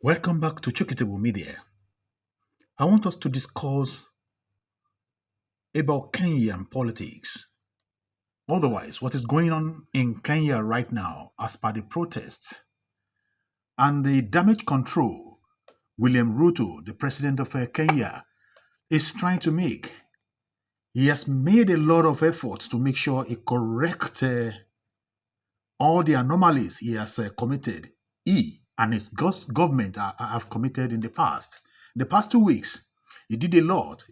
Welcome back to Chukitable Media. I want us to discuss about Kenyan politics. Otherwise, what is going on in Kenya right now as per the protests and the damage control William Ruto, the president of Kenya, is trying to make. He has made a lot of efforts to make sure he corrects all the anomalies he has committed. He and his government have committed in the past. The past 2 weeks, he did a lot.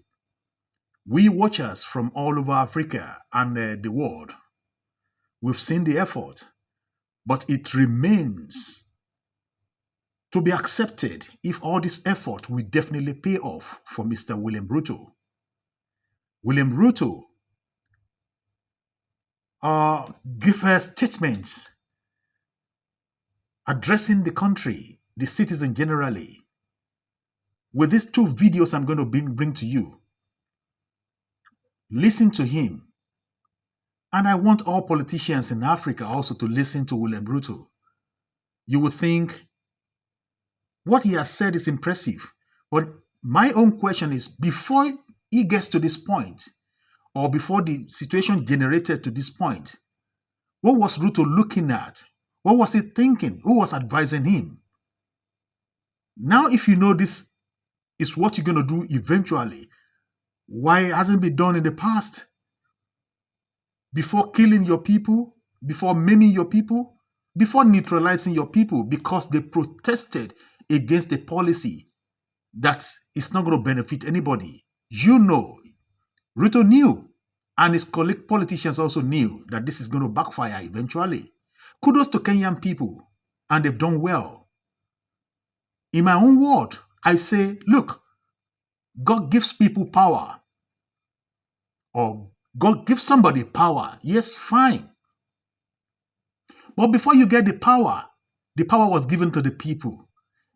We watchers from all over Africa and the world, we've seen the effort, but it remains to be accepted if all this effort will definitely pay off for Mr. William Ruto. William Ruto gave her statements addressing the country, the citizen generally. With these two videos I'm going to bring to you, listen to him. And I want all politicians in Africa also to listen to William Ruto. You would think what he has said is impressive. But my own question is, before he gets to this point, or before the situation generated to this point, what was Ruto looking at? What was he thinking? Who was advising him? Now, if you know this is what you're going to do eventually, why hasn't it been done in the past? Before killing your people, before maiming your people, before neutralizing your people because they protested against the policy that is not going to benefit anybody. You know, Ruto knew, and his colleague politicians also knew that this is going to backfire eventually. Kudos to Kenyan people, and they've done well. In my own word, I say, look, God gives people power, or God gives somebody power. Yes, fine. But before you get the power was given to the people.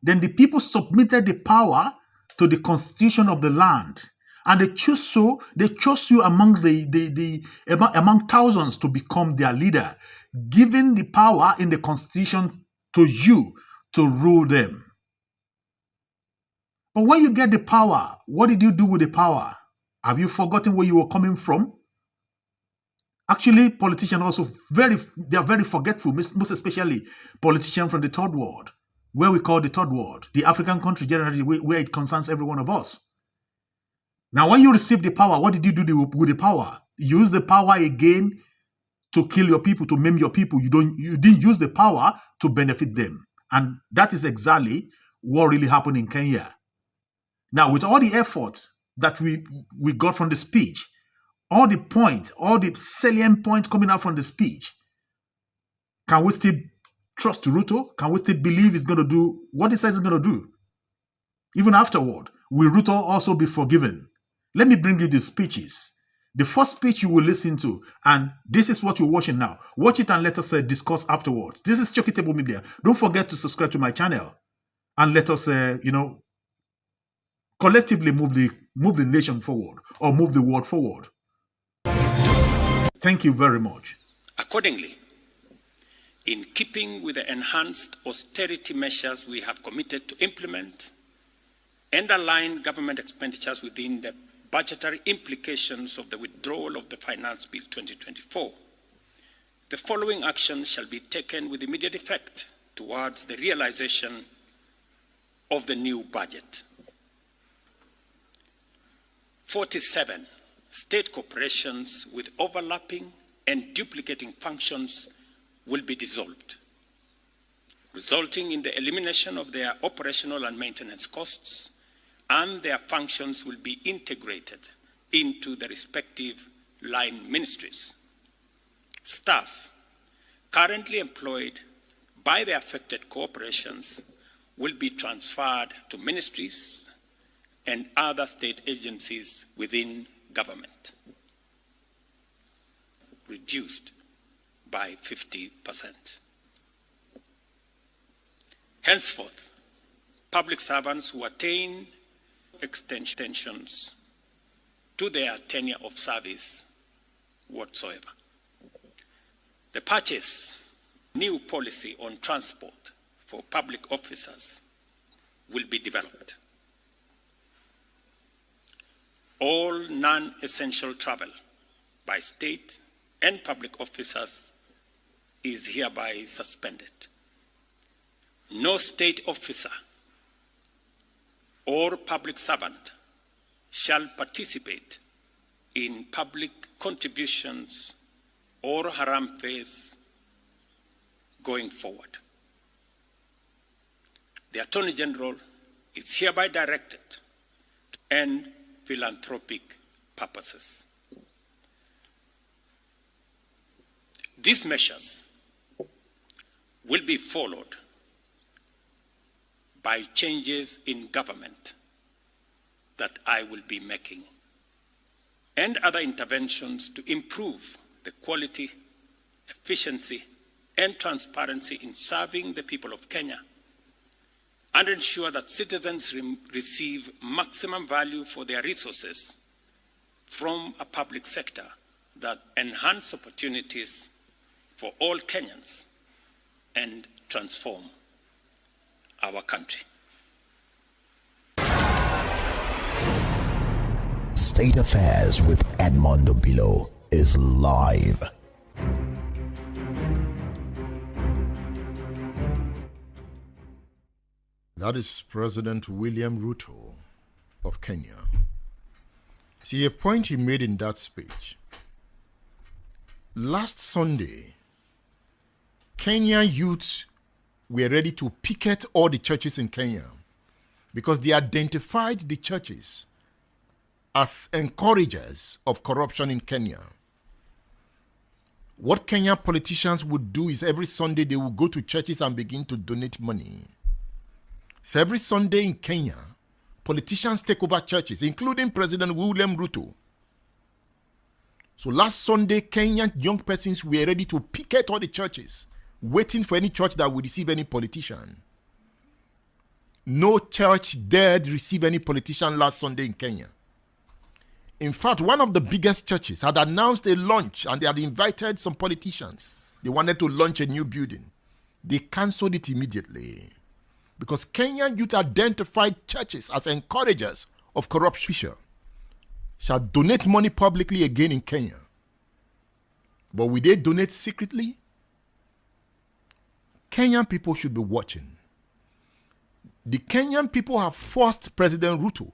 Then the people submitted the power to the constitution of the land. And they chose you among among thousands to become their leader, giving the power in the constitution to you to rule them. But when you get the power, what did you do with the power? Have you forgotten where you were coming from? Actually, politicians also they are very forgetful, most especially politicians from the third world, where we call the third world, the African country generally, where it concerns every one of us. Now, when you receive the power, what did you do with the power? You use the power again to kill your people, to maim your people. You didn't use the power to benefit them. And that is exactly what really happened in Kenya. Now, with all the effort that we got from the speech, all the salient points coming out from the speech, can we still trust Ruto? Can we still believe he's going to do what he says he's going to do? Even afterward, will Ruto also be forgiven? Let me bring you the speeches. The first speech you will listen to, and this is what you're watching now. Watch it and let us discuss afterwards. This is Chukitable Media. Don't forget to subscribe to my channel, and let us, collectively move the nation forward, or move the world forward. Thank you very much. Accordingly, in keeping with the enhanced austerity measures we have committed to implement and align government expenditures within the budgetary implications of the withdrawal of the Finance Bill 2024, the following actions shall be taken with immediate effect towards the realization of the new budget. 47 state corporations with overlapping and duplicating functions will be dissolved, resulting in the elimination of their operational and maintenance costs, and their functions will be integrated into the respective line ministries. Staff currently employed by the affected corporations will be transferred to ministries and other state agencies within government, reduced by 50%. Henceforth, public servants who attain extensions to their tenure of service whatsoever. The purchase new policy on transport for public officers will be developed. All non-essential travel by state and public officers is hereby suspended. No state officer or public servant shall participate in public contributions or haram phase going forward. The Attorney General is hereby directed to end philanthropic purposes. These measures will be followed by changes in government that I will be making and other interventions to improve the quality, efficiency, and transparency in serving the people of Kenya and ensure that citizens receive maximum value for their resources from a public sector that enhance opportunities for all Kenyans and transform our country. State Affairs with Edmondo Bilo is live. That is President William.Ruto of Kenya. See, a point he made in that speech. Last Sunday, Kenyan youths were ready to picket all the churches in Kenya because they identified the churches as encouragers of corruption in Kenya. What Kenyan politicians would do is every Sunday they would go to churches and begin to donate money. So every Sunday in Kenya, politicians take over churches, including President William.Ruto. So last Sunday, Kenyan young persons were ready to picket all the churches, waiting for any church that would receive any politician. No church dared receive any politician last Sunday in Kenya. In fact, one of the biggest churches had announced a launch and they had invited some politicians. They wanted to launch a new building. They cancelled it immediately because Kenyan youth identified churches as encouragers of corruption shall donate money publicly again in Kenya. But will they donate secretly? Kenyan people should be watching. The Kenyan people have forced President.Ruto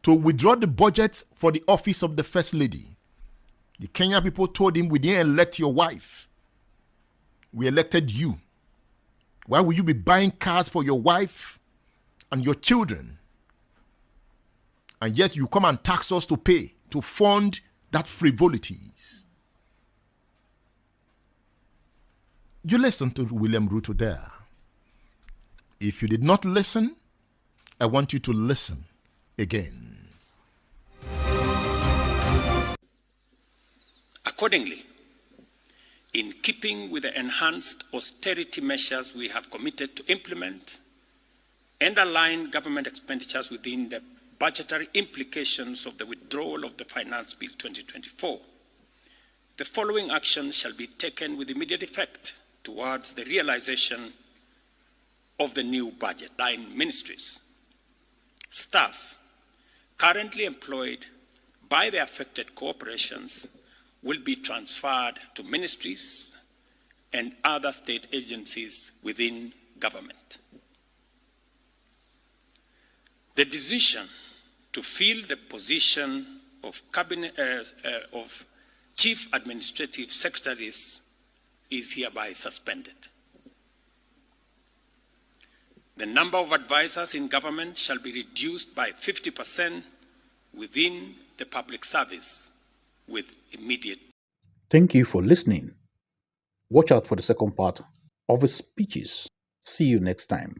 to withdraw the budget for the office of the First Lady. The Kenyan people told him, we didn't elect your wife. We elected you. Why will you be buying cars for your wife and your children? And yet you come and tax us to pay, to fund that frivolities. You listen to William.Ruto there. If you did not listen, I want you to listen again. Accordingly, in keeping with the enhanced austerity measures we have committed to implement and align government expenditures within the budgetary implications of the withdrawal of the Finance Bill 2024, the following actions shall be taken with immediate effect towards the realization of the new budget. Line ministries. Staff currently employed by the affected corporations will be transferred to ministries and other state agencies within government. The decision to fill the position of chief administrative secretaries is hereby suspended. The number of advisors in government shall be reduced by 50% within the public service with immediate. Thank you for listening. Watch out for the second part of his speeches. See you next time.